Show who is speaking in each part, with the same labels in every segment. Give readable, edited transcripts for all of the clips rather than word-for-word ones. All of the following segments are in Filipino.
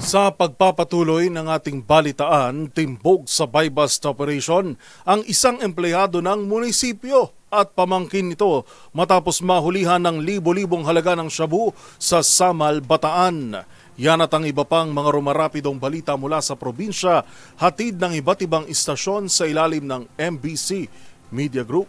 Speaker 1: Sa pagpapatuloy ng ating balitaan, timbog sa buy-bust operation ang isang empleyado ng munisipyo at pamangkin nito matapos mahulihan ng libo-libong halaga ng shabu sa Samal, Bataan. Yan at ang iba pang mga rumarapidong balita mula sa probinsya, hatid ng iba't ibang istasyon sa ilalim ng MBC Media Group.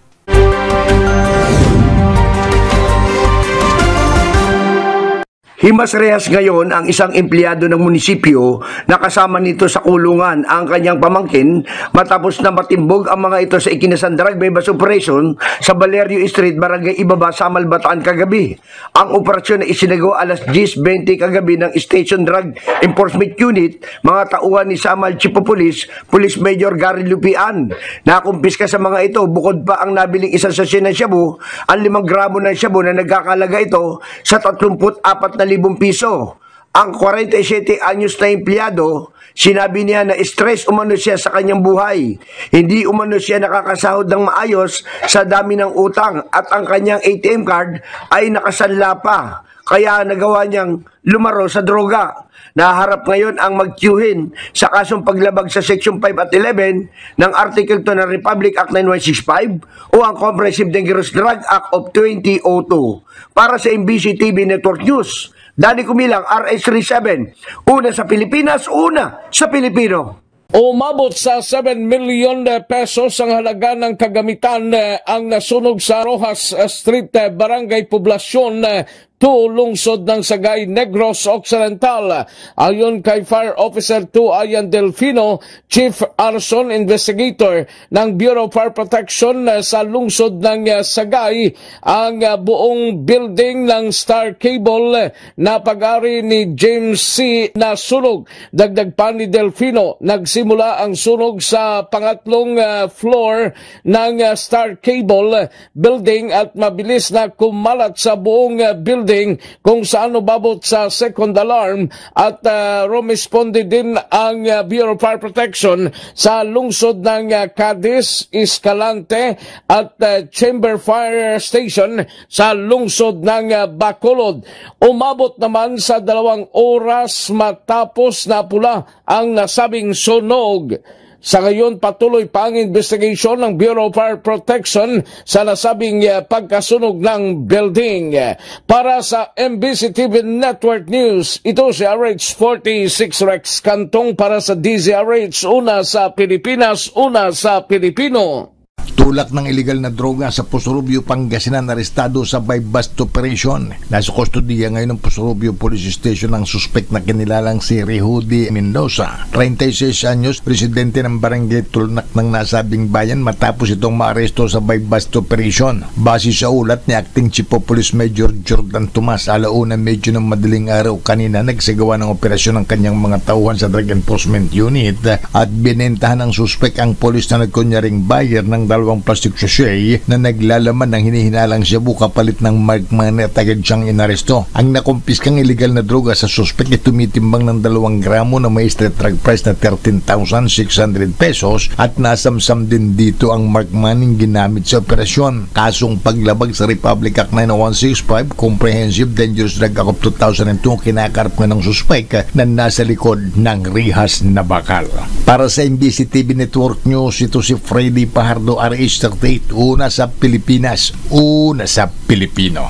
Speaker 2: Himas-rehas ngayon ang isang empleyado ng munisipyo na kasama nito sa kulungan ang kanyang pamangkin matapos na matimbog ang mga ito sa ikinasang drug buy-bust operation sa Valerio Street, Barangay Ibaba, Samal, Bataan kagabi. Ang operasyon na isinagawa alas 10:20 kagabi ng Station Drug Enforcement Unit, mga tauhan ni Samal Chief of Police, Police Major Gary Lupian. Nakumpiska sa mga ito bukod pa ang nabiling isang sachet ng shabu, ang 5 gramo ng shabu na nagkakalaga ito sa 34,000 piso. Ang 47 anyos na empleyado, sinabi niya na stress umano siya sa kanyang buhay. Hindi umano siya nakakasahod ng maayos sa dami ng utang at ang kanyang ATM card ay nakasanla pa. Kaya nagawa niyang lumaro sa droga. Naharap ngayon ang magtiyuhin sa kasong paglabag sa Section 5 at 11 ng Article 2 ng Republic Act 9165 o ang Comprehensive Dangerous Drug Act of 2002. Para sa MBC TV Network News, Dani Kumilang, RH37, una sa Pilipinas, una sa Pilipino.
Speaker 3: Umabot sa 7 million pesos ang halaga ng kagamitan ang nasunog sa Rojas Street, Barangay Poblasyon, lungsod ng Sagay, Negros Occidental. Ayon kay Fire Officer 2 Ayan Delfino, Chief Arson Investigator ng Bureau of Fire Protection sa lungsod ng Sagay, ang buong building ng Star Cable na pag-ari ni James C. nasunog. Dagdag pa ni Delfino, nagsimula ang sunog sa pangatlong floor ng Star Cable building at mabilis na kumalat sa buong building kung saan umabot sa second alarm at rumisponde din ang Bureau of Fire Protection sa lungsod ng Cadiz, Escalante at Chamber Fire Station sa lungsod ng Bacolod. Umabot naman sa 2 oras matapos na pula ang nasabing sunog. Sa ngayon, patuloy pa ang investigation ng Bureau of Fire Protection sa nasabing pagkasunog ng building. Para sa MBC TV Network News, ito si RH46 Rex Cantong para sa DZRH, una sa Pilipinas, una sa Pilipino.
Speaker 4: Tulak ng illegal na droga sa Pusurubio, Pangasinan, arestado sa buy-bust operation. Nasa kustodiya ngayon ng Pusurubio Police Station ang suspect na kinilalang si Rehudi Mendoza, 36 anyos, presidente ng Barangay Tulnak ng nasabing bayan matapos itong maaresto sa buy-bust operation. Base sa ulat ni Acting Chief of Police Major Jordan Tomas, alauna medyo ng madaling araw kanina nagsagawa ng operasyon ng kanyang mga tauhan sa Drug Enforcement Unit at binentahan ng suspect ang polis na nagkunyaring buyer ng 2 plastic sachet na naglalaman ng hinihinalang shabu kapalit ng mark money at agad siyang inaresto. Ang nakumpiskang illegal na droga sa suspect ay tumitimbang ng 2 gramo na may street drug price na 13,600 pesos at nasamsam din dito ang mark money ginamit sa operasyon. Kasong paglabag sa Republic Act 9165, Comprehensive Dangerous Drug Act of 2002, kinakarap nga ng suspect na nasa likod ng rihas na bakal. Para sa MBC TV Network News, ito si Freddy Pajardo, RH38, una sa Pilipinas, una sa Pilipino.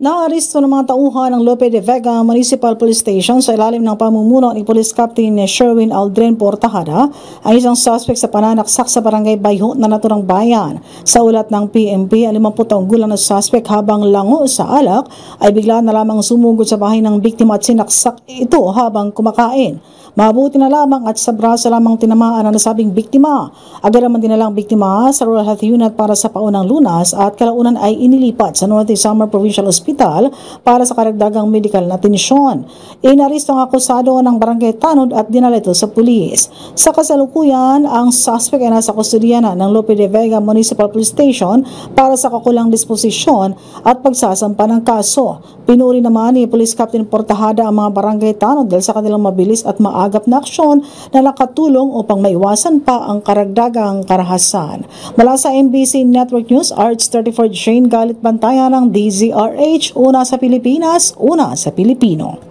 Speaker 5: Naaresto ng mga tauhan ng Lope de Vega Municipal Police Station sa ilalim ng pamumuno ni Police Captain Sherwin Aldrin Portajada ang isang suspect sa pananaksak sa Barangay Bayho na naturang bayan. Sa ulat ng PNP, ang 50 taong gulang na suspect habang lango sa alak ay bigla na lamang sumugod sa bahay ng biktima at sinaksak ito habang kumakain. Mabuti na lamang at sa braso lamang tinamaan ang nasabing biktima. Agad naman dinalang biktima sa Rural Health Unit para sa paunang lunas at kalaunan ay inilipat sa North Samar Provincial Hospital para sa karagdagang medical na atensyon. Inaresto ang akusado ng Barangay Tanod at dinala ito sa pulis. Sa kasalukuyan, ang suspect ay nasa kustodiya na ng Lope de Vega Municipal Police Station para sa kakulang disposisyon at pagsasampa ng kaso. Pinuri naman ni Police Captain Portajada ang mga Barangay Tanod dahil sa kanilang mabilis at maagap na aksyon na nakatulong upang maiwasan pa ang karagdagang karahasan. Mula sa MBC Network News, RH34 Jane Galit Bantayan ng DZRH, una sa Pilipinas, una sa Pilipino.